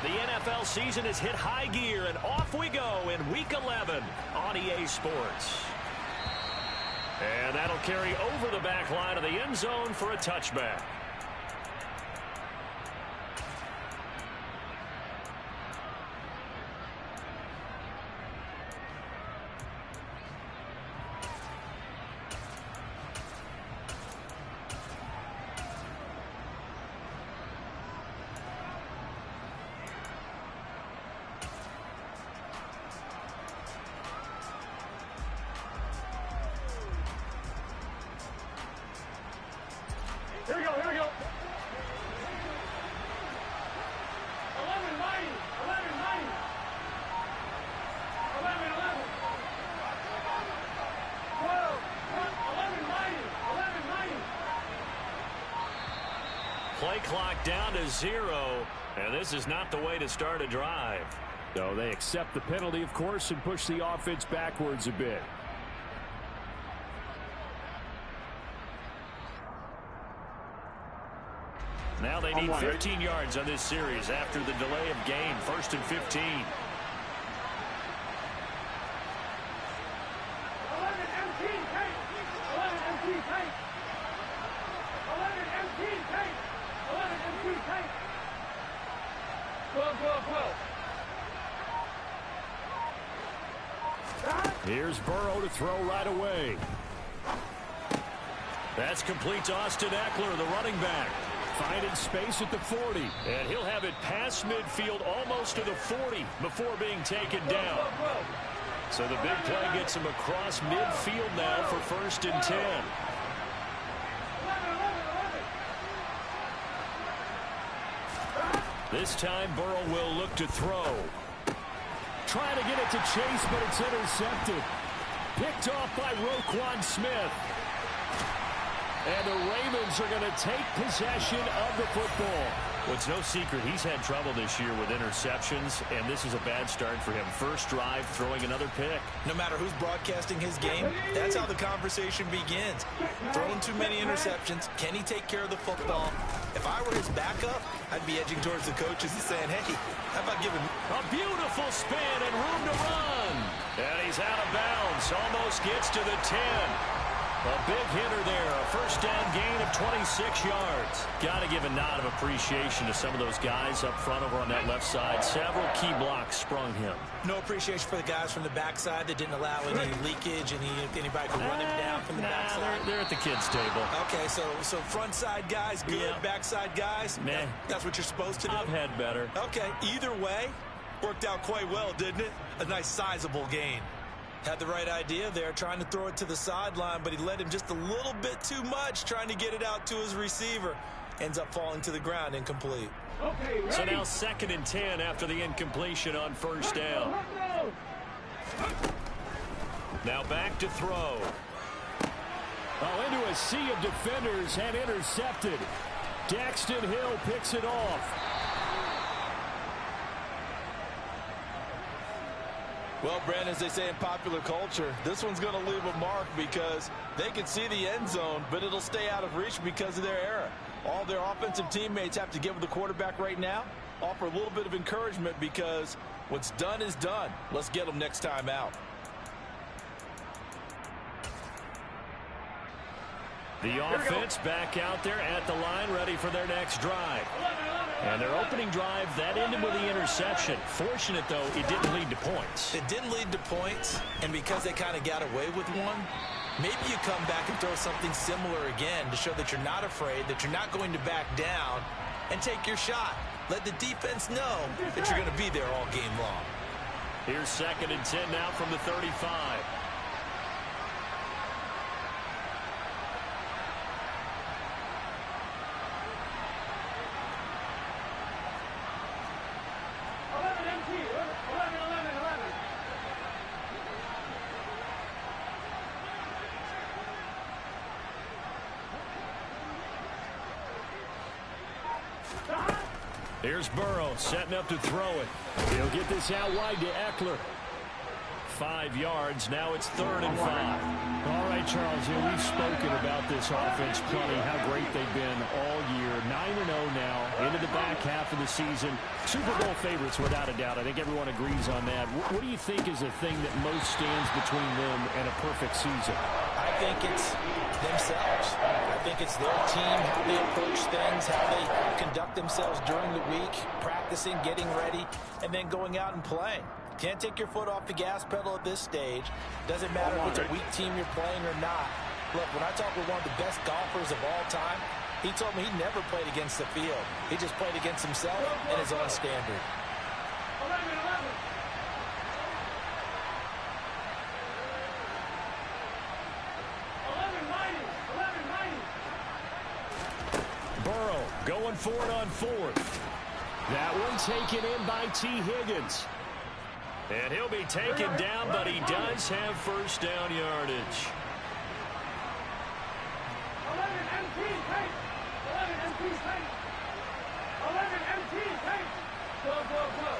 The NFL season has hit high gear, and off we go in Week 11 on EA Sports. And that'll carry over the back line of the end zone for a touchback. Here we go, here we go. 11, 9, 11, 9. 11, 11. 12, 11, 9, 11, 9. Play clock down to 0, and this is not the way to start a drive. So they accept the penalty, of course, and push the offense backwards a bit. Now they need 15 yards on this series after the delay of game. 1st and 15. 11 MT tank. 11 MT tank. 11 MT tank. 11 MT tank. 12, 12, 12. Here's Burrow to throw right away. That's complete to Austin Eckler, the running back. Finding space at the 40. And he'll have it past midfield almost to the 40 before being taken down. So the big play gets him across midfield now for 1st and 10. This time Burrow will look to throw. Trying to get it to Chase, but it's intercepted. Picked off by Roquan Smith. And the Ravens are going to take possession of the football. Well, it's no secret he's had trouble this year with interceptions, and this is a bad start for him. First drive, throwing another pick. No matter who's broadcasting his game, that's how the conversation begins. Throwing too many interceptions. Can he take care of the football? If I were his backup, I'd be edging towards the coaches and saying, hey, how about giving... A beautiful spin and room to run. And he's out of bounds. Almost gets to the 10. A big hitter there, a first down gain of 26 yards. Got to give a nod of appreciation to some of those guys up front over on that left side. Several key blocks sprung him. No appreciation for the guys from the backside that didn't allow any leakage, anybody could run him down from the backside. They're at the kids' table. Okay, so front side guys, good. Yeah. Backside guys, nah. That's what you're supposed to do? I've had better. Okay, either way, worked out quite well, didn't it? A nice sizable gain. Had the right idea there, trying to throw it to the sideline, but he let him just a little bit too much, trying to get it out to his receiver. Ends up falling to the ground, incomplete. Okay, ready? So now 2nd and 10 after the incompletion on first down. Now back to throw. Oh, into a sea of defenders and intercepted. Daxton Hill picks it off. Well, Brandon, as they say in popular culture, this one's going to leave a mark because they can see the end zone, but it'll stay out of reach because of their error. All their offensive teammates have to give the quarterback right now, offer a little bit of encouragement because what's done is done. Let's get them next time out. The offense back out there at the line, ready for their next drive. And their opening drive, that ended with the interception. Fortunate, though, it didn't lead to points. It didn't lead to points, and because they kind of got away with one, maybe you come back and throw something similar again to show that you're not afraid, that you're not going to back down, and take your shot. Let the defense know that you're going to be there all game long. Here's 2nd and 10 now from the 35. Here's Burrow setting up to throw it. He'll get this out wide to Eckler. 5 yards. Now it's 3rd and 5. All right, Charles, we've spoken about this offense plenty, how great they've been all year. 9-0 now, into the back half of the season. Super Bowl favorites, without a doubt. I think everyone agrees on that. What do you think is the thing that most stands between them and a perfect season? I think it's themselves. I think it's their team, how they approach things, how they conduct themselves during the week, practicing, getting ready, and then going out and playing. Can't take your foot off the gas pedal at this stage. Doesn't matter if it's a weak team you're playing or not. Look, when I talk with one of the best golfers of all time, he told me he never played against the field. He just played against himself and his own standard. 11-11. Burrow going for it on 4th. That one taken in by T. Higgins. And he'll be taken down, but he does have first down yardage. 11 MT take. 11 MT take. 11 MT take. Go, go, go.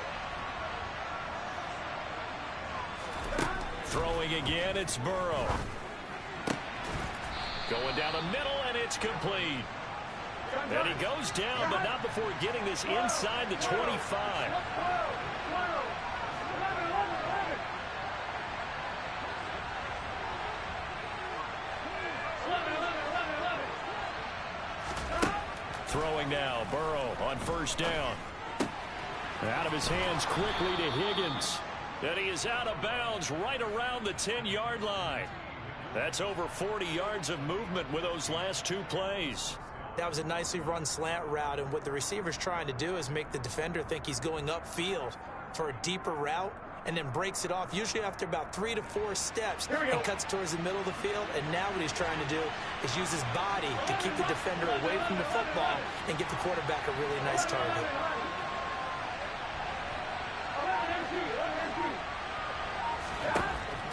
Throwing again, it's Burrow. Going down the middle, and it's complete. And he goes down, but not before getting this inside the 25. Throwing now, Burrow on first down. Out of his hands quickly to Higgins. And he is out of bounds right around the 10-yard line. That's over 40 yards of movement with those last 2 plays. That was a nicely run slant route, and what the receiver's trying to do is make the defender think he's going upfield for a deeper route, and then breaks it off, usually after about 3 to 4 steps, and cuts towards the middle of the field. And now what he's trying to do is use his body to keep the defender away from the football and get the quarterback a really nice target.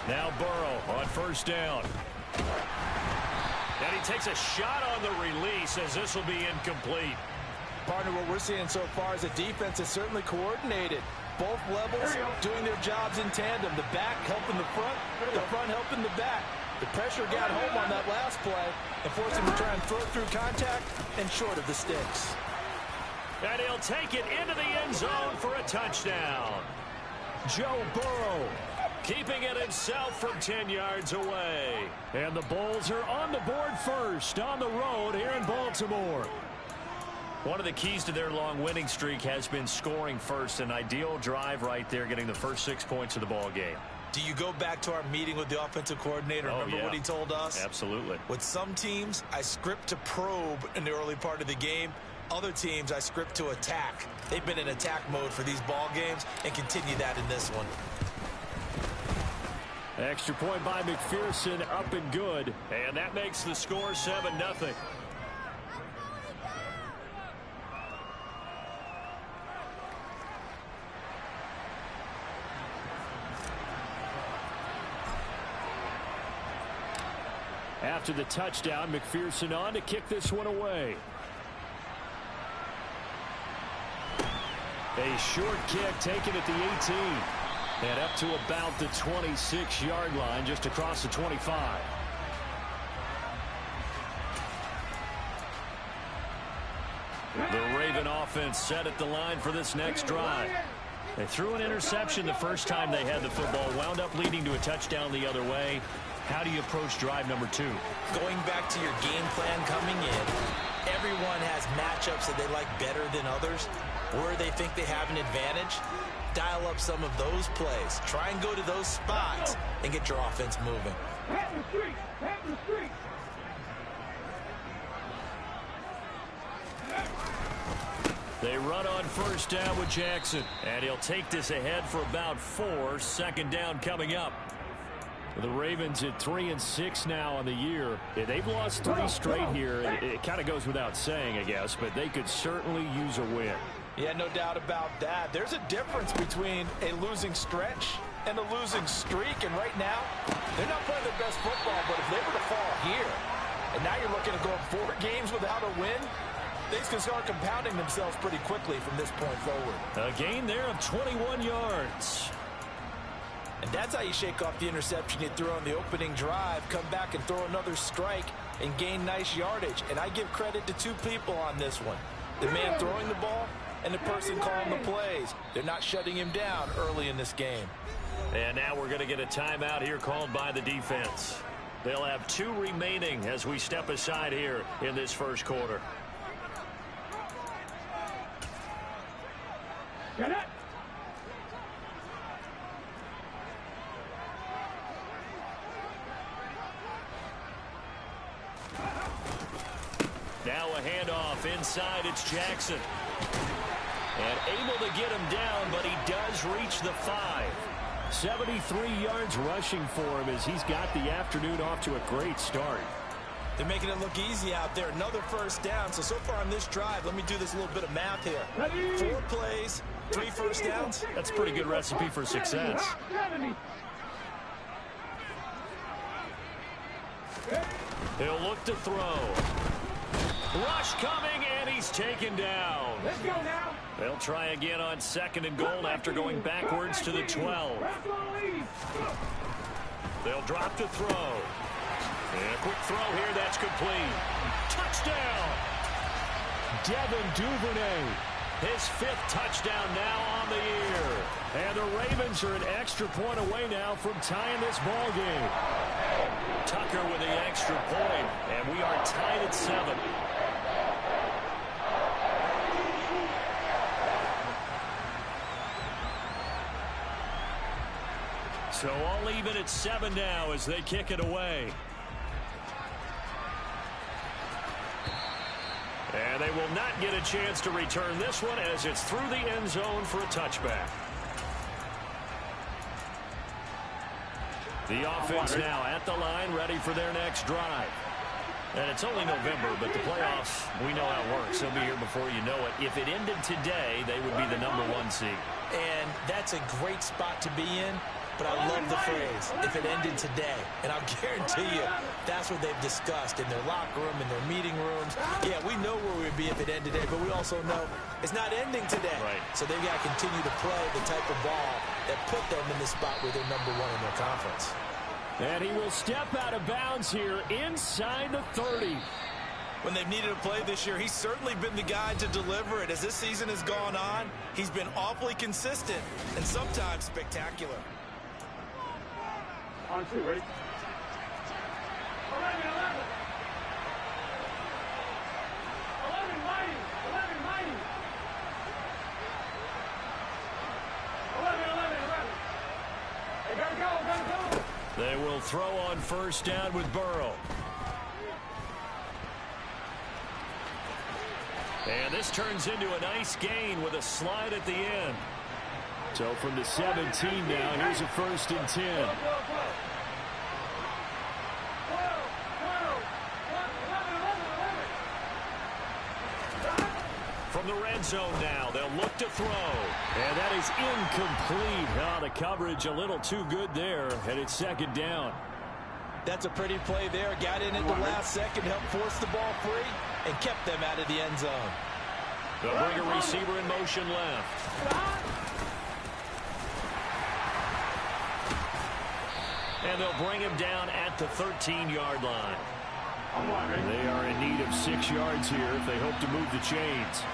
Now Burrow on first down. And he takes a shot on the release as this will be incomplete. Partner, what we're seeing so far is a defense that's certainly coordinated. Both levels doing their jobs in tandem. The back helping the front helping the back. The pressure got home on that last play and forced him to try and throw through contact and short of the sticks. And he'll take it into the end zone for a touchdown. Joe Burrow keeping it himself from 10 yards away. And the Bulls are on the board first on the road here in Baltimore. One of the keys to their long winning streak has been scoring first. An ideal drive right there, getting the first 6 points of the ball game. Do you go back to our meeting with the offensive coordinator? Remember what he told us? Absolutely. With some teams, I script to probe in the early part of the game. Other teams, I script to attack. They've been in attack mode for these ball games and continue that in this one. Extra point by McPherson, up and good. And that makes the score 7-0. After the touchdown, McPherson on to kick this one away. A short kick taken at the 18. And up to about the 26-yard line, just across the 25. The Raven offense set at the line for this next drive. They threw an interception the first time they had the football, wound up leading to a touchdown the other way. How do you approach drive number 2? Going back to your game plan coming in, everyone has matchups that they like better than others, where they think they have an advantage. Dial up some of those plays. Try and go to those spots and get your offense moving. Pat the street. Pat the street. They run on first down with Jackson. And he'll take this ahead for about 4. Second down coming up. The Ravens at 3-6 now on the year. They've lost 3 straight here. It kind of goes without saying, I guess, but they could certainly use a win. Yeah, no doubt about that. There's a difference between a losing stretch and a losing streak. And right now, they're not playing their best football, but if they were to fall here, and now you're looking to go 4 games without a win, things can start compounding themselves pretty quickly from this point forward. A gain there of 21 yards. And that's how you shake off the interception you threw on the opening drive, come back and throw another strike and gain nice yardage. And I give credit to two people on this one. The man throwing the ball and the person calling the plays. They're not shutting him down early in this game. And now we're going to get a timeout here called by the defense. They'll have 2 remaining as we step aside here in this first quarter. Get it. Now a handoff inside. It's Jackson. And able to get him down, but he does reach the 5. 73 yards rushing for him as he's got the afternoon off to a great start. They're making it look easy out there. Another first down. So far on this drive, let me do this little bit of math here. 4 plays, 3 first downs. That's a pretty good recipe for success. He'll look to throw. Rush coming, and he's taken down. Let's go now. They'll try again on 2nd and goal after going backwards to the 12. They'll drop to throw. And a quick throw here, that's complete. Touchdown! Devin Duvernay. His 5th touchdown now on the year. And the Ravens are an extra point away now from tying this ball game. Tucker with the extra point, and we are tied at 7. So all even at 7 now as they kick it away. And they will not get a chance to return this one as it's through the end zone for a touchback. The offense now at the line, ready for their next drive. And it's only November, but the playoffs, we know how it works. They'll be here before you know it. If it ended today, they would be the #1 seed. And that's a great spot to be in. But I love the phrase, if it ended today. And I'll guarantee you, that's what they've discussed in their locker room, in their meeting rooms. Yeah, we know where we'd be if it ended today, but we also know it's not ending today. Right. So they've got to continue to play the type of ball that put them in the spot where they're #1 in their conference. And he will step out of bounds here inside the 30. When they've needed a play this year, he's certainly been the guy to deliver it. As this season has gone on, he's been awfully consistent and sometimes spectacular. On 2, ready? 11, 11. 11 mighty. 11 mighty. 11, 11, 11. Hey, gotta go. They will throw on 1st down with Burrow. And this turns into a nice gain with a slide at the end. So from the 17 now, here's a 1st and 10. From the red zone now, they'll look to throw. And that is incomplete. Oh, the coverage a little too good there, and it's 2nd down. That's a pretty play there. Got in at the last second, helped force the ball free, and kept them out of the end zone. They'll bring a receiver in motion left. And they'll bring him down at the 13-yard line. They are in need of 6 yards here if they hope to move the chains.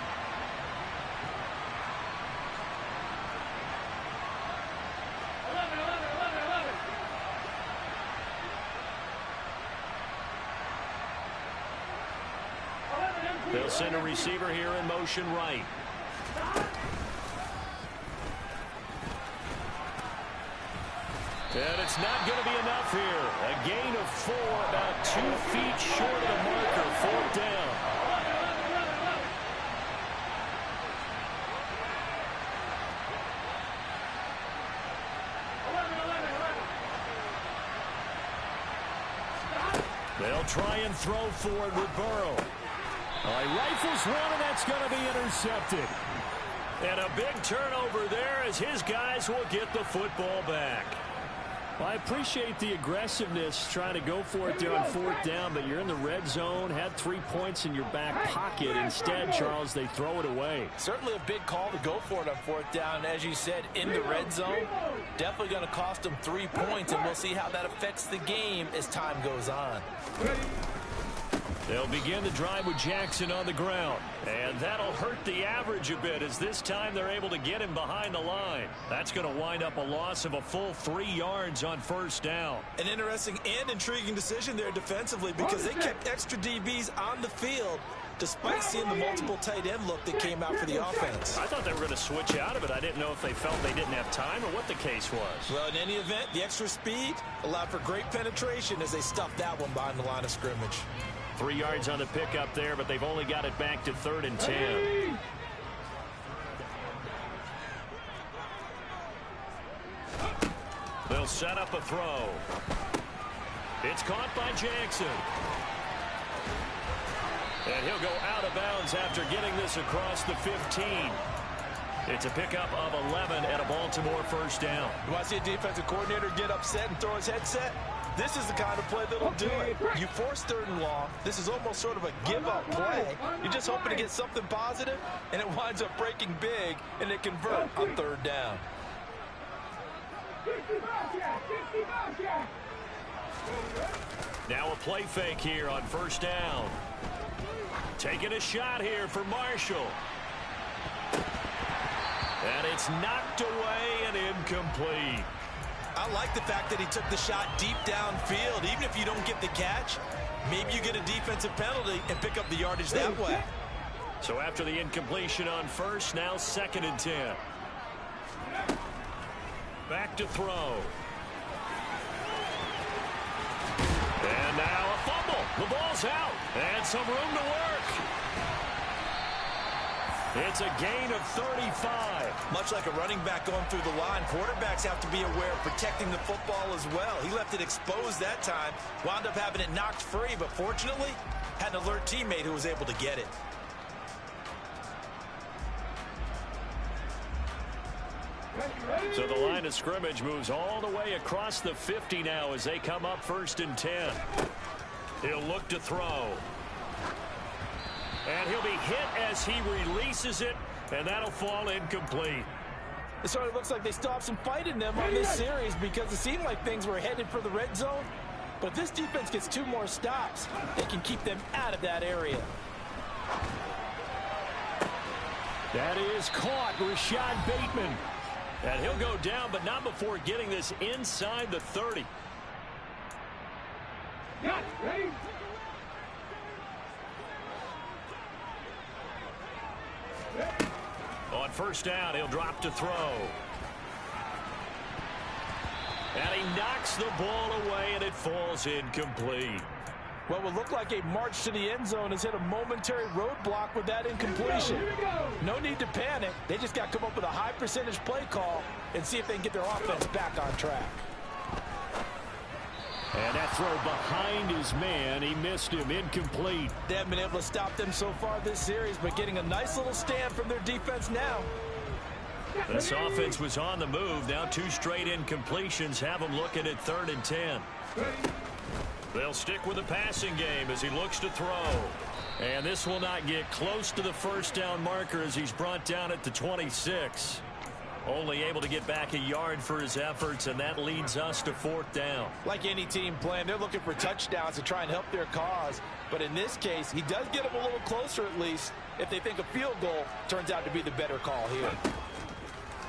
They'll send a receiver here in motion right. And it's not going to be enough here. A gain of 4, about 2 feet short of the marker. 4th down. They'll try and throw for it with Burrow. He rifles one, and that's going to be intercepted. And a big turnover there as his guys will get the football back. Well, I appreciate the aggressiveness trying to go for it there on 4th down, but you're in the red zone, had 3 points in your back pocket. Instead, Charles, they throw it away. Certainly a big call to go for it on 4th down. As you said, in the red zone, definitely going to cost them 3 points, and we'll see how that affects the game as time goes on. They'll begin the drive with Jackson on the ground. And that'll hurt the average a bit as this time they're able to get him behind the line. That's going to wind up a loss of a full 3 yards on 1st down. An interesting and intriguing decision there defensively because they kept extra DBs on the field despite seeing the multiple tight end look that came out for the offense. I thought they were going to switch out of it. I didn't know if they felt they didn't have time or what the case was. Well, in any event, the extra speed allowed for great penetration as they stuffed that one behind the line of scrimmage. 3 yards on the pickup there, but they've only got it back to 3rd and 10. They'll set up a throw. It's caught by Jackson. And he'll go out of bounds after getting this across the 15. It's a pickup of 11 and a Baltimore 1st down. You want to see a defensive coordinator get upset and throw his headset? This is the kind of play that'll do it. You force 3rd and long. This is almost sort of a give-up play. You're just hoping to get something positive, and it winds up breaking big, and they convert on 3rd down. Now a play fake here on 1st down. Taking a shot here for Marshall. And it's knocked away and incomplete. I like the fact that he took the shot deep downfield. Even if you don't get the catch, maybe you get a defensive penalty and pick up the yardage that way. So after the incompletion on 1st, now 2nd and 10. Back to throw. And now a fumble. The ball's out. And some room to work. It's a gain of 35. Much like a running back going through the line, quarterbacks have to be aware of protecting the football as well. He left it exposed that time, wound up having it knocked free, but fortunately, had an alert teammate who was able to get it. So the line of scrimmage moves all the way across the 50 now as they come up 1st and 10. He'll look to throw. And he'll be hit as he releases it, and that'll fall incomplete. It sort of looks like they still have some fight in them on this series because it seemed like things were headed for the red zone. But if this defense gets 2 more stops, they can keep them out of that area. That is caught, Rashad Bateman. And he'll go down, but not before getting this inside the 30. Got ready. On 1st down, he'll drop to throw. And he knocks the ball away, and it falls incomplete. What will look like a march to the end zone has hit a momentary roadblock with that incompletion. No need to panic. They just got to come up with a high percentage play call and see if they can get their offense back on track. And that throw behind his man, he missed him, incomplete. They haven't been able to stop them so far this series, but getting a nice little stand from their defense now. This offense was on the move. Now 2 straight incompletions have them looking at 3rd and 10. They'll stick with the passing game as he looks to throw. And this will not get close to the 1st down marker as he's brought down at the 26. Only able to get back a yard for his efforts, and that leads us to 4th down. Like any team playing, they're looking for touchdowns to try and help their cause. But in this case, he does get them a little closer at least if they think a field goal turns out to be the better call here.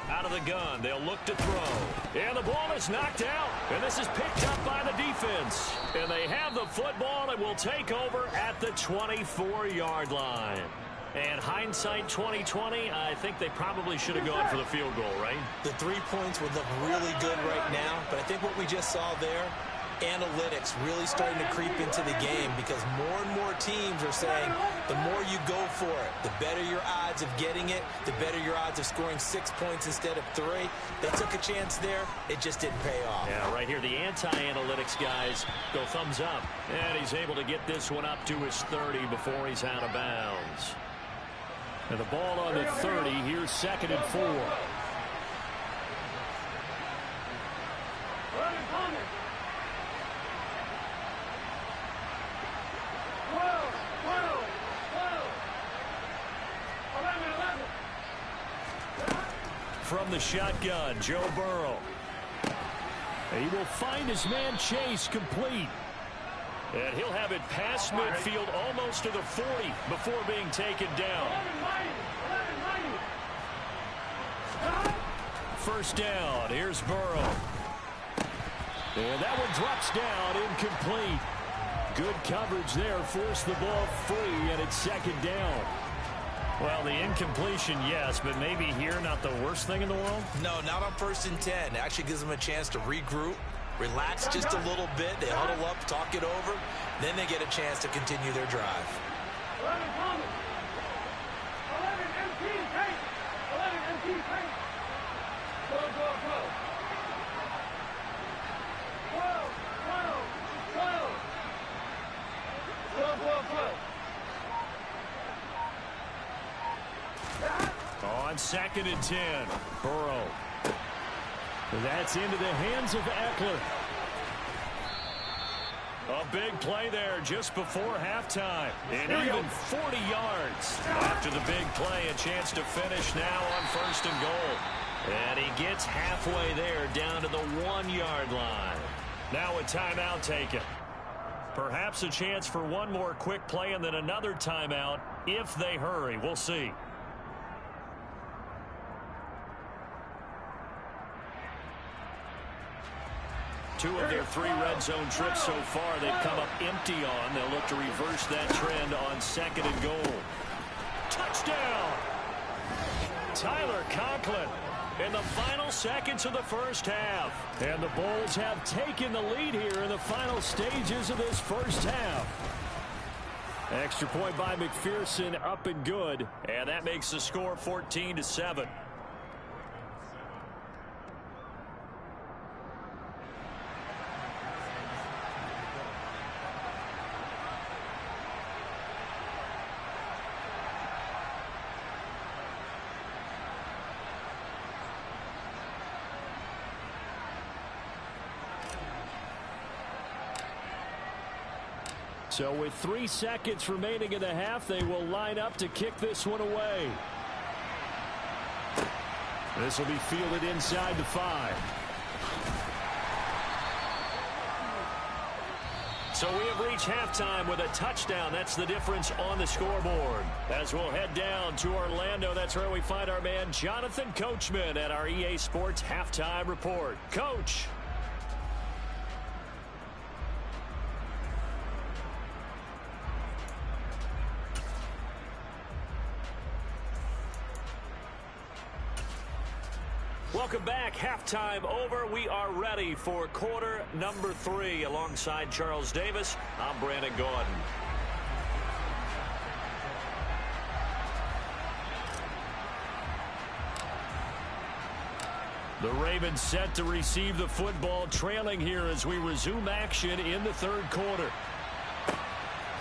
Out of the gun, they'll look to throw. And the ball is knocked out, and this is picked up by the defense. And they have the football and will take over at the 24-yard line. And hindsight 2020, I think they probably should have gone for the field goal, right? The 3 points would look really good right now, but I think what we just saw there, analytics really starting to creep into the game because more and more teams are saying the more you go for it, the better your odds of getting it, the better your odds of scoring 6 points instead of 3. They took a chance there. It just didn't pay off. Yeah, right here, the anti-analytics guys go thumbs up. And he's able to get this one up to his 30 before he's out of bounds. And the ball on the 30. Here's 2nd and 4. from the shotgun, Joe Burrow. He will find his man Chase complete. And he'll have it past midfield almost to the 40 before being taken down. First down, here's Burrow. And that one drops down, incomplete. Good coverage there, forced the ball free, and it's second down. Well, the incompletion, yes, but maybe here not the worst thing in the world? No, not on 1st and 10. It actually gives them a chance to regroup, relax just a little bit. They huddle up, talk it over. Then they get a chance to continue their drive. 11 Thomas. 11 MT Tank. 11 MT Tank. Go, go, go. 12, 12, 12. 12, 12, 12. On 2nd and 10, Burrow. That's into the hands of Eckler. A big play there just before halftime. And even 40 yards. After the big play, a chance to finish now on 1st and goal. And he gets halfway there down to the 1-yard line. Now a timeout taken. Perhaps a chance for one more quick play and then another timeout if they hurry. We'll see. Two of their 3 red zone trips so far they've come up empty on. They'll look to reverse that trend on 2nd and goal. Touchdown! Tyler Conklin in the final seconds of the first half. And the Bulls have taken the lead here in the final stages of this first half. Extra point by McPherson, up and good. And that makes the score 14-7. So with 3 seconds remaining in the half, they will line up to kick this one away. This will be fielded inside the 5. So we have reached halftime with a touchdown. That's the difference on the scoreboard. As we'll head down to Orlando, that's where we find our man Jonathan Coachman at our EA Sports Halftime Report. Coach. Welcome back. Halftime over. We are ready for quarter number 3. Alongside Charles Davis, I'm Brandon Gordon. The Ravens set to receive the football, trailing here as we resume action in the 3rd quarter.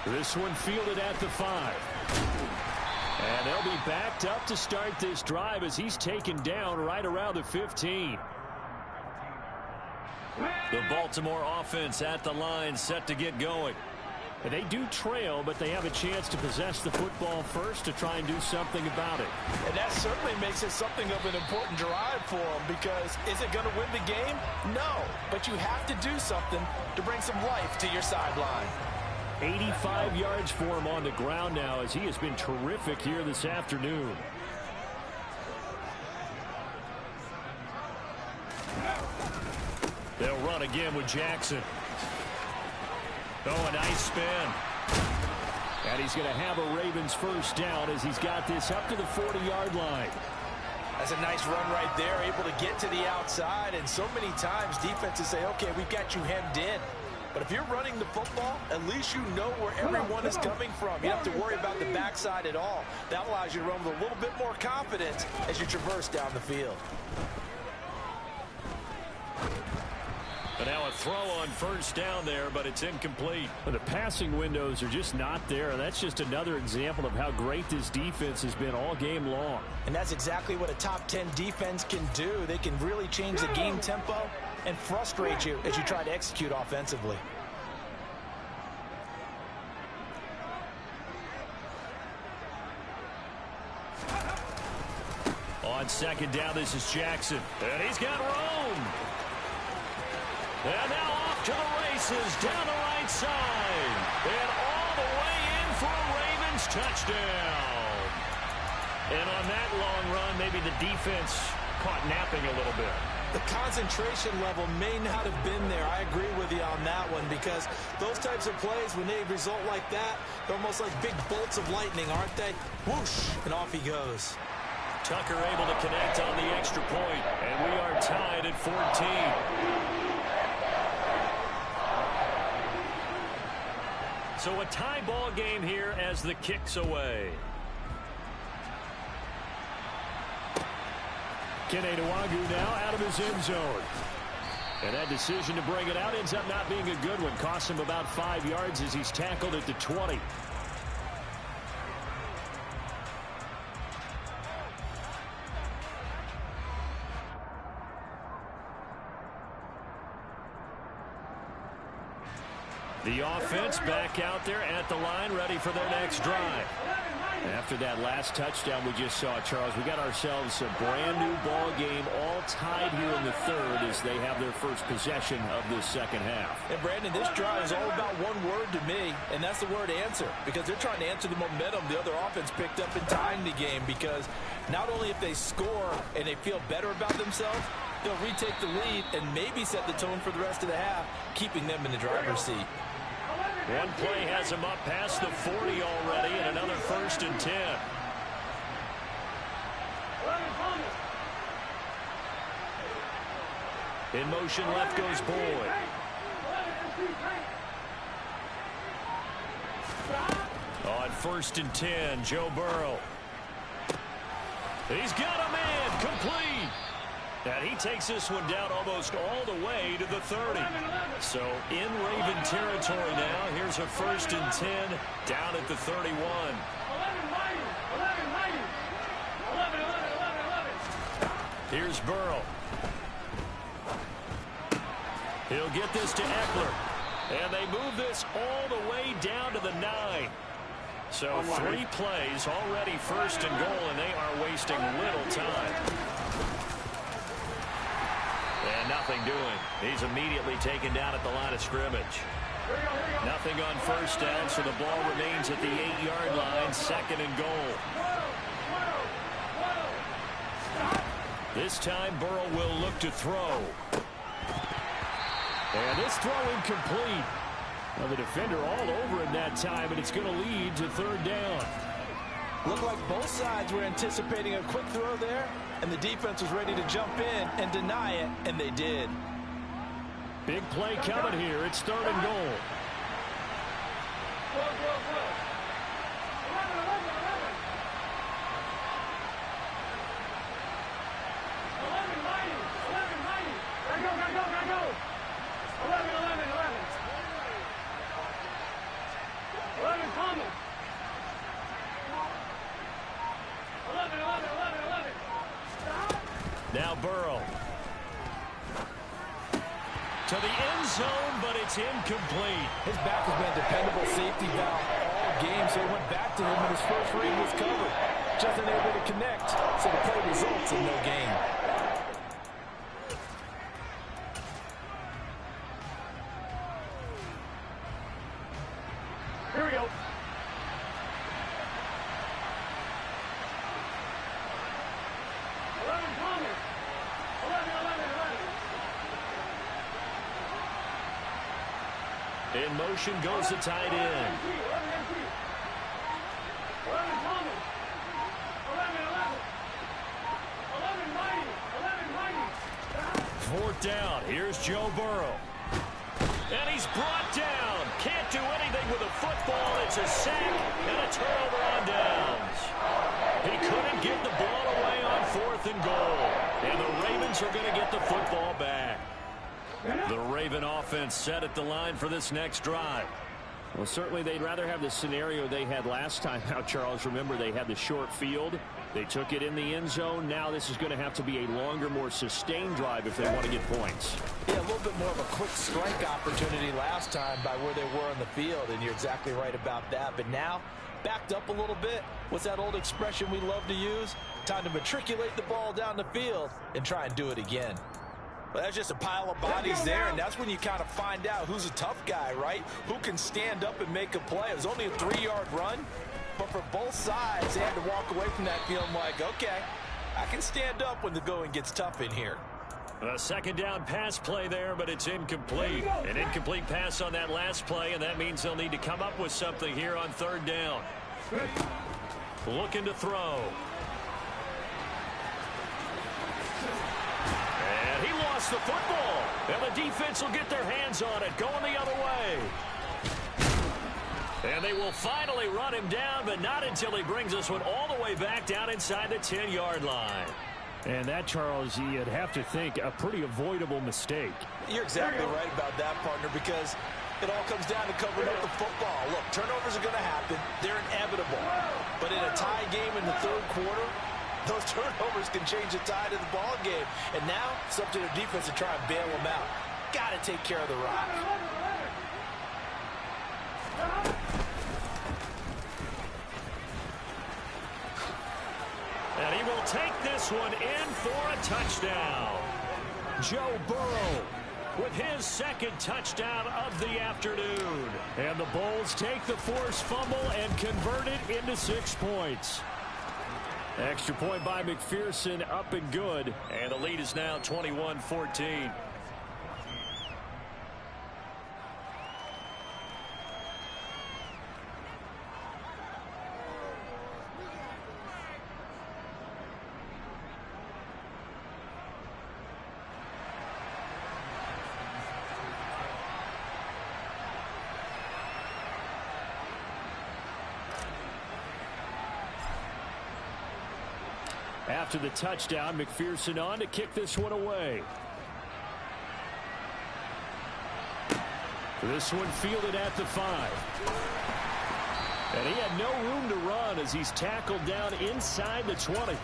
This one fielded at the 5. And they'll be backed up to start this drive as he's taken down right around the 15. The Baltimore offense at the line, set to get going. And they do trail, but they have a chance to possess the football first to try and do something about it. And that certainly makes it something of an important drive for them, because is it going to win the game? No, but you have to do something to bring some life to your sideline. 85 yards for him on the ground now as he has been terrific here this afternoon. They'll run again with Jackson. Oh, a nice spin. And he's going to have a Ravens first down as he's got this up to the 40-yard line. That's a nice run right there, able to get to the outside. And so many times defenses say, okay, we've got you hemmed in. But if you're running the football, at least you know where everyone is coming from. You don't have to worry about the backside at all. That allows you to run with a little bit more confidence as you traverse down the field. But now a throw on first down there, but it's incomplete. But the passing windows are just not there. And that's just another example of how great this defense has been all game long. And that's exactly what a top 10 defense can do. They can really change the game tempo and frustrate you as you try to execute offensively. On second down, this is Jackson. And he's got room. And now off to the races down the right side. And all the way in for a Ravens touchdown. And on that long run, maybe the defense caught napping a little bit. The concentration level may not have been there. I agree with you on that one, because those types of plays, when they result like that, they're almost like big bolts of lightning, aren't they? Whoosh, and off he goes. Tucker able to connect on the extra point, and we are tied at 14. So a tie ball game here as the kick's away. Kene Nwagu now out of his end zone. And that decision to bring it out ends up not being a good one. Costs him about 5 yards as he's tackled at the 20. The offense back out there at the line, ready for their next drive. After that last touchdown we just saw, Charles, we got ourselves a brand new ball game, all tied here in the third as they have their first possession of this second half. And Brandon, this drive is all about one word to me, and that's the word answer, because they're trying to answer the momentum the other offense picked up in tying the game, because not only if they score and they feel better about themselves, they'll retake the lead and maybe set the tone for the rest of the half, keeping them in the driver's seat. One play has him up past the 40 already, and another 1st and 10. In motion, left goes Boyd. On 1st and 10, Joe Burrow. He's got a man, complete. And he takes this one down almost all the way to the 30. So in Raven territory now. Here's a 1st and 10 down at the 31. Here's Burrow. He'll get this to Eckler. And they move this all the way down to the 9. So 3 plays already 1st and goal, and they are wasting little time. And nothing doing. He's immediately taken down at the line of scrimmage. Nothing on 1st down, so the ball remains at the 8-yard line, 2nd and goal. This time Burrow will look to throw. And this throw incomplete. Well, the defender all over him that time, and it's going to lead to 3rd down. Looked like both sides were anticipating a quick throw there, and the defense was ready to jump in and deny it, and they did. Big play coming here. It's 3rd and goal. Now Burrow. To the end zone, but it's incomplete. His back has been a dependable safety valve all game, so he went back to him when his first read was covered. Just unable to connect, so the play results in no gain. Here we go. In motion goes the tight end. 4th down. Here's Joe Burrow. And he's brought down. Can't do anything with a football. It's a sack and a turnover on downs. He couldn't give the ball away on 4th and goal. And the Ravens are going to get the football back. The Raven offense set at the line for this next drive. Well, certainly they'd rather have the scenario they had last time out, Charles. Remember, they had the short field. They took it in the end zone. Now this is going to have to be a longer, more sustained drive if they want to get points. Yeah, a little bit more of a quick strike opportunity last time by where they were on the field, and you're exactly right about that. But now, backed up a little bit. What's that old expression we love to use? Time to matriculate the ball down the field and try and do it again. Well, that's just a pile of bodies there, and that's when you kind of find out who's a tough guy, right? Who can stand up and make a play. It was only a 3-yard run, but for both sides, they had to walk away from that feeling like, okay, I can stand up when the going gets tough in here. A second down pass play there, but it's incomplete. An incomplete pass on that last play, and that means they'll need to come up with something here on third down. Looking to throw. And he lost the football. And the defense will get their hands on it, going the other way. And they will finally run him down, but not until he brings this one all the way back down inside the 10-yard line. And that, Charles, you'd have to think a pretty avoidable mistake. You're exactly right about that, partner, because it all comes down to covering up the football. Look, turnovers are going to happen. They're inevitable. But in a tie game in the third quarter, those turnovers can change the tide of the ball game. And now, it's up to their defense to try and bail them out. Got to take care of the rock. And he will take this one in for a touchdown. Joe Burrow with his second touchdown of the afternoon. And the Bulls take the forced fumble and convert it into 6 points. Extra point by McPherson, up and good. And the lead is now 21-14. After the touchdown, McPherson on to kick this one away. This one fielded at the 5. And he had no room to run as he's tackled down inside the 20.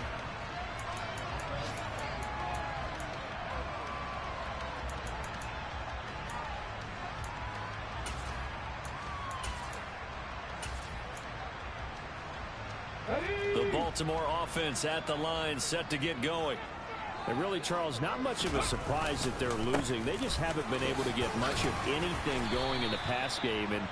Baltimore offense at the line, set to get going. And really, Charles, not much of a surprise that they're losing. They just haven't been able to get much of anything going in the pass game. And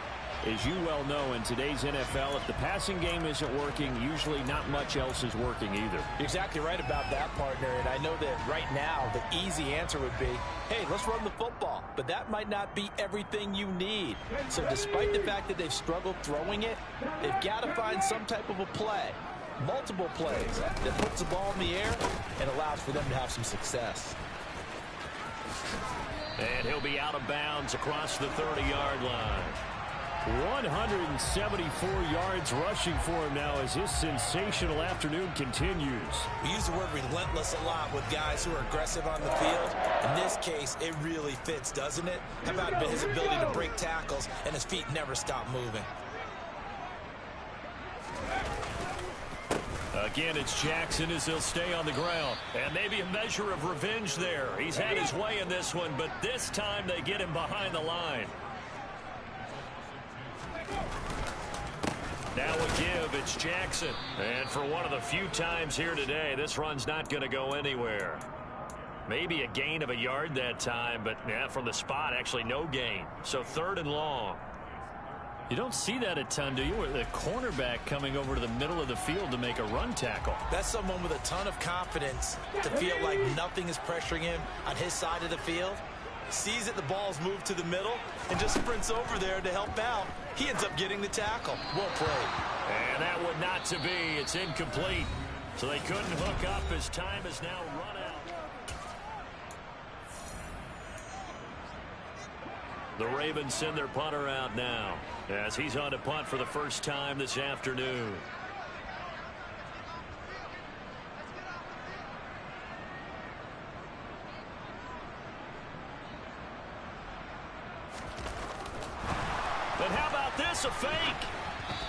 as you well know, in today's NFL, if the passing game isn't working, usually not much else is working either. You're exactly right about that, partner. And I know that right now, the easy answer would be, hey, let's run the football. But that might not be everything you need. So despite the fact that they've struggled throwing it, they've got to find some type of a play. Multiple plays that puts the ball in the air and allows for them to have some success. And he'll be out of bounds across the 30-yard line. 174 yards rushing for him now as his sensational afternoon continues. We use the word relentless a lot with guys who are aggressive on the field. In this case, it really fits, doesn't it? How about his ability to break tackles and his feet never stop moving? Again, it's Jackson as he'll stay on the ground. And maybe a measure of revenge there. He's had his way in this one, but this time they get him behind the line. Now a give, it's Jackson. And for one of the few times here today, this run's not going to go anywhere. Maybe a gain of a yard that time, but yeah, from the spot, actually no gain. So 3rd and long. You don't see that a ton, do you? With the cornerback coming over to the middle of the field to make a run tackle. That's someone with a ton of confidence to feel like nothing is pressuring him on his side of the field. Sees that the ball's moved to the middle and just sprints over there to help out. He ends up getting the tackle. Well played. And that would not to be. It's incomplete. So they couldn't hook up as time is now run out. The Ravens send their punter out now as he's on to punt for the first time this afternoon. But how about this, a fake?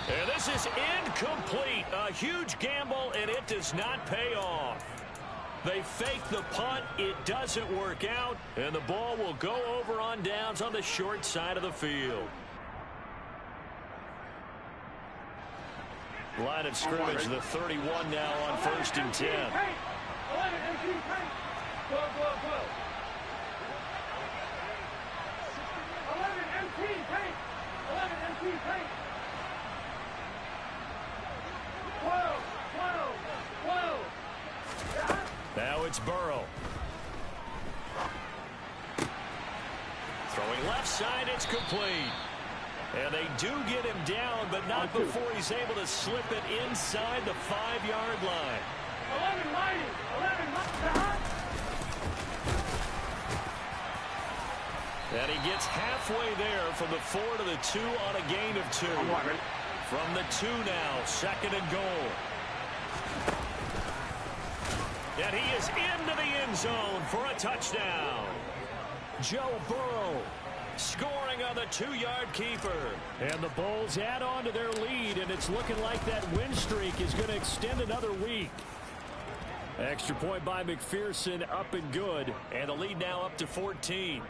And this is incomplete. A huge gamble, and it does not pay off. They fake the punt. It doesn't work out, and the ball will go over on downs on the short side of the field. Line of scrimmage, the 31 now on 1st and 10. 11 empty tank. Go, go, go. 11 empty tank. 11 empty tank. 12, 12, 12. Now it's Burrow. Throwing left side, it's complete. And they do get him down, but not before he's able to slip it inside the 5-yard line. 11 mighty. 11 mighty. And he gets halfway there from the 4 to the 2 on a gain of 2. From the 2 now, 2nd and goal. And he is into the end zone for a touchdown. Joe Burrow scoring on the 2-yard keeper. And the Bulls add on to their lead, and it's looking like that win streak is going to extend another week. Extra point by McPherson, up and good. And the lead now up to 14.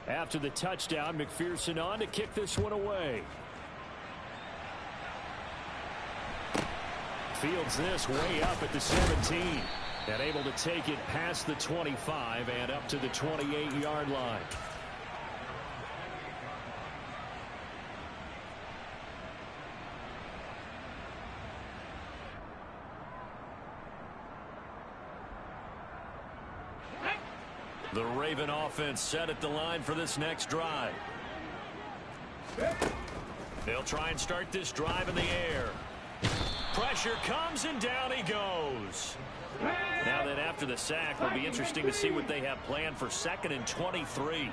After the touchdown, McPherson on to kick this one away. Fields this way up at the 17. And able to take it past the 25 and up to the 28-yard line. The Raven offense set at the line for this next drive. They'll try and start this drive in the air. Pressure comes and down he goes. Now then after the sack, it'll be interesting to see what they have planned for 2nd and 23.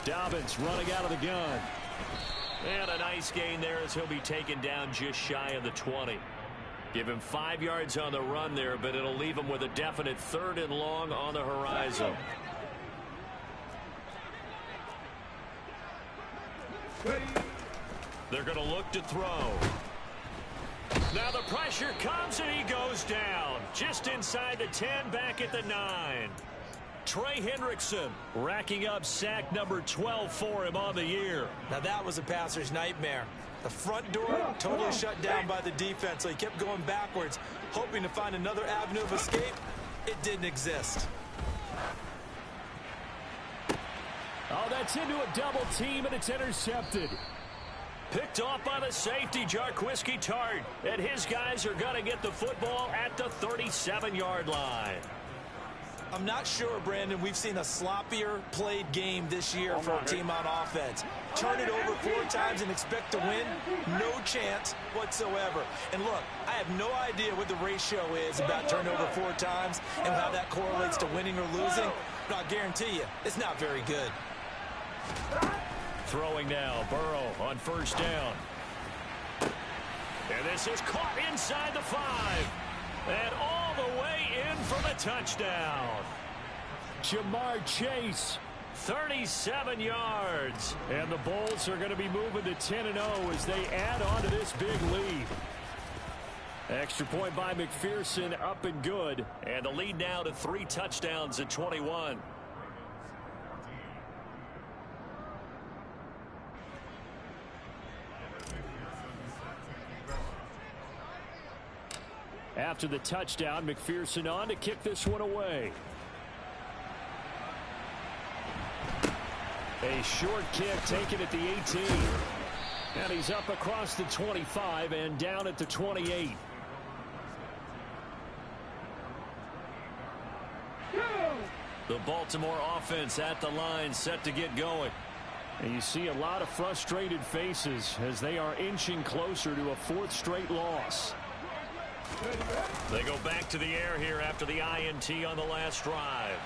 Dobbins running out of the gun. And a nice gain there as he'll be taken down just shy of the 20. Give him 5 yards on the run there, but it'll leave him with a definite 3rd and long on the horizon. They're going to look to throw. Now the pressure comes and he goes down. Just inside the 10, back at the 9. Trey Hendrickson racking up sack number 12 for him on the year. Now that was a passer's nightmare. The front door totally shut down by the defense, so he kept going backwards, hoping to find another avenue of escape. It didn't exist. Oh, that's into a double team, and it's intercepted. Picked off by the safety, Jarquiski Tart. And his guys are going to get the football at the 37-yard line. I'm not sure, Brandon, we've seen a sloppier played game this year for a team on offense. Turn it over 4 times and expect to win? No chance whatsoever. And look, I have no idea what the ratio is about turnover 4 times and how that correlates to winning or losing, but I'll guarantee you, it's not very good. Throwing now, Burrow on 1st down. And this is caught inside the 5. And all the way in for the touchdown. Jamar Chase, 37 yards. And the Bulls are going to be moving to 10-0 as they add on to this big lead. Extra point by McPherson, up and good. And the lead now to 3 touchdowns at 21. After the touchdown, McPherson on to kick this one away. A short kick taken at the 18. And he's up across the 25 and down at the 28. The Baltimore offense at the line, set to get going. And you see a lot of frustrated faces as they are inching closer to a 4th straight loss. They go back to the air here after the INT on the last drive.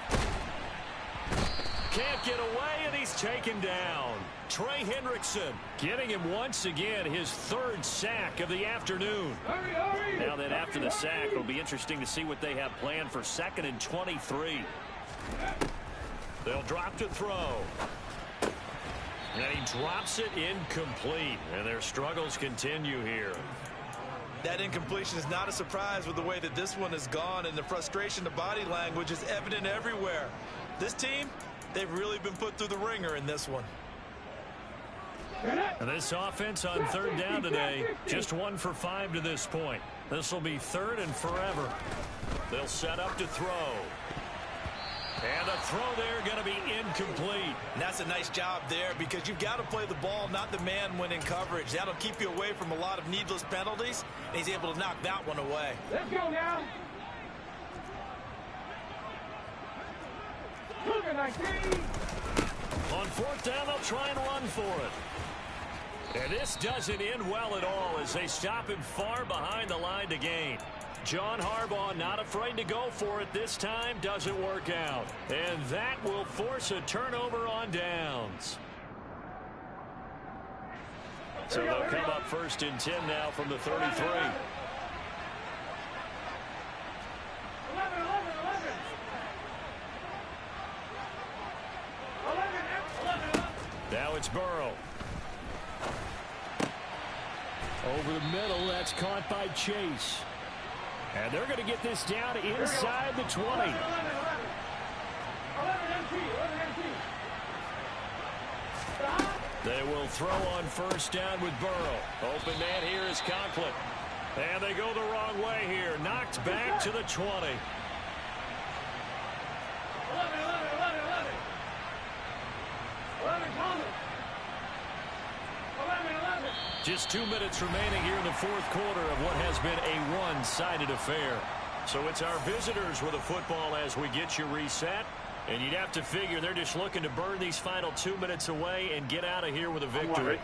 Can't get away, and he's taken down. Trey Hendrickson getting him once again, his 3rd sack of the afternoon. Now that after the sack, it'll be interesting to see what they have planned for 2nd and 23. They'll drop to throw. And he drops it incomplete. And their struggles continue here. That incompletion is not a surprise with the way that this one has gone, and the frustration, the body language is evident everywhere. This team, they've really been put through the ringer in this one. And this offense on third down today, just 1 for 5 to this point. This will be third and forever. They'll set up to throw. And the throw there going to be incomplete. And that's a nice job there, because you've got to play the ball, not the man when in coverage. That'll keep you away from a lot of needless penalties, and he's able to knock that one away. Let's go now. Look at 19. On fourth down, they'll try and run for it. And this doesn't end well at all as they stop him far behind the line to gain. John Harbaugh not afraid to go for it this time. Doesn't work out. And that will force a turnover on downs. So they'll come up first and 10 now from the 33. 11. Now it's Burrow. Over the middle, that's caught by Chase. And they're going to get this down inside the 20. 11 MT. They will throw on first down with Burrow. Open man here is Conklin. And they go the wrong way here. Knocked back to the 20. 11. Thomas. 11. Just 2 minutes remaining here in the fourth quarter of what has been a one-sided affair. So it's our visitors with the football as we get you reset. And you'd have to figure they're just looking to burn these final 2 minutes away and get out of here with a victory. 11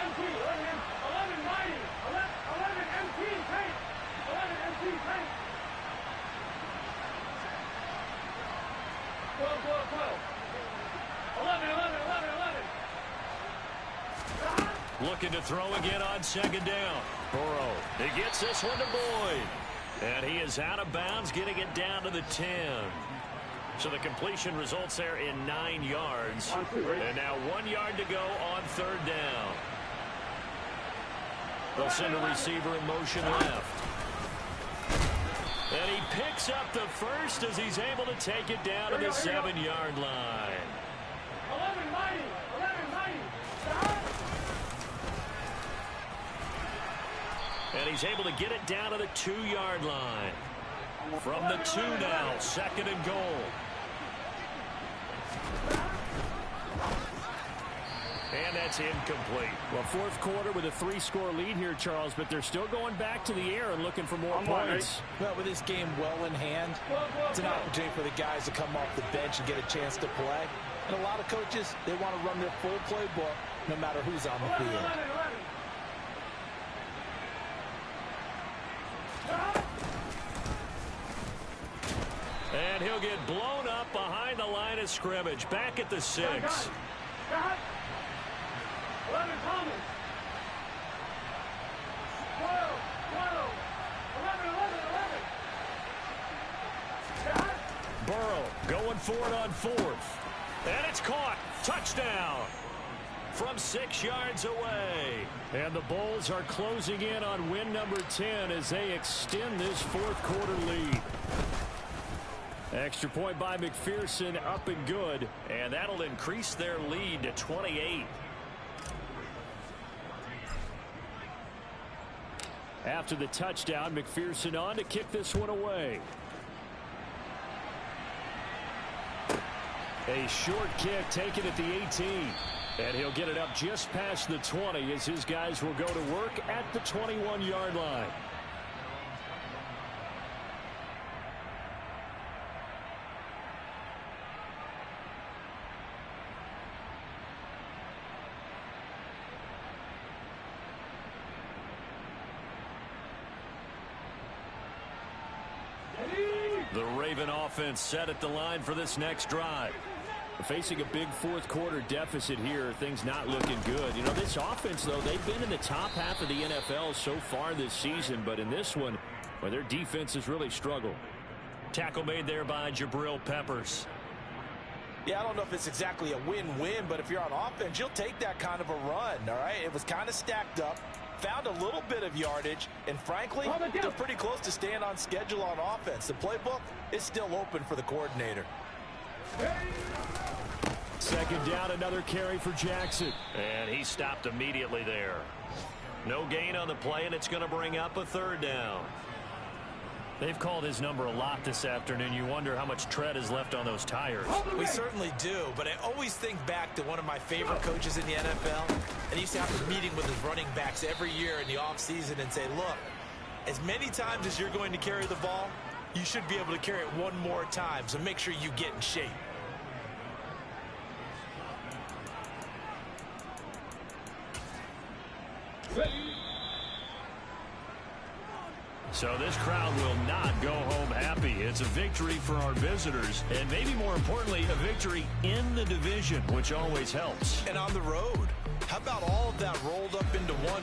MT. 11 mighty. 11 MT tank. 11 MT tank. 12. 11. Looking to throw again on second down. Burrow, he gets this one to Boyd. And he is out of bounds, getting it down to the 10. So the completion results there in 9 yards. And now 1 yard to go on third down. They'll send a receiver in motion left. And he picks up the first as he's able to take it down to the 7-yard line. 11 mighty. And he's able to get it down to the 2-yard line. From the 2 now, second and goal. And that's incomplete. Well, fourth quarter with a 3-score lead here, Charles, but they're still going back to the air and looking for more points. Well, with this game well in hand, it's an opportunity for the guys to come off the bench and get a chance to play. And a lot of coaches, they want to run their full playbook no matter who's on the field. And he'll get blown up behind the line of scrimmage. Back at the 6. 11 Thomas. 12. 11. Burrow going for it on fourth. And it's caught. Touchdown. From 6 yards away. And the Bulls are closing in on win number 10 as they extend this fourth quarter lead. Extra point by McPherson, up and good. And that'll increase their lead to 28. After the touchdown, McPherson on to kick this one away. A short kick taken at the 18. And he'll get it up just past the 20 as his guys will go to work at the 21-yard line. The Raven offense set at the line for this next drive. Facing a big fourth quarter deficit here, things not looking good. You know, this offense, though, they've been in the top half of the NFL so far this season, but in this one, well, their defense has really struggled. Tackle made there by Jabril Peppers. Yeah, I don't know if it's exactly a win-win, but if you're on offense, you'll take that kind of a run, all right? It was kind of stacked up, found a little bit of yardage, and frankly, they're pretty close to staying on schedule on offense. The playbook is still open for the coordinator. Second down, another carry for Jackson. And he stopped immediately there. No gain on the play, and it's going to bring up a third down. They've called his number a lot this afternoon. You wonder how much tread is left on those tires. We certainly do, but I always think back to one of my favorite coaches in the NFL. And he used to have a meeting with his running backs every year in the offseason and say, look, as many times as you're going to carry the ball, you should be able to carry it one more time, so make sure you get in shape. So this crowd will not go home happy. It's a victory for our visitors, and maybe more importantly, a victory in the division, which always helps. And on the road, how about all of that rolled up into one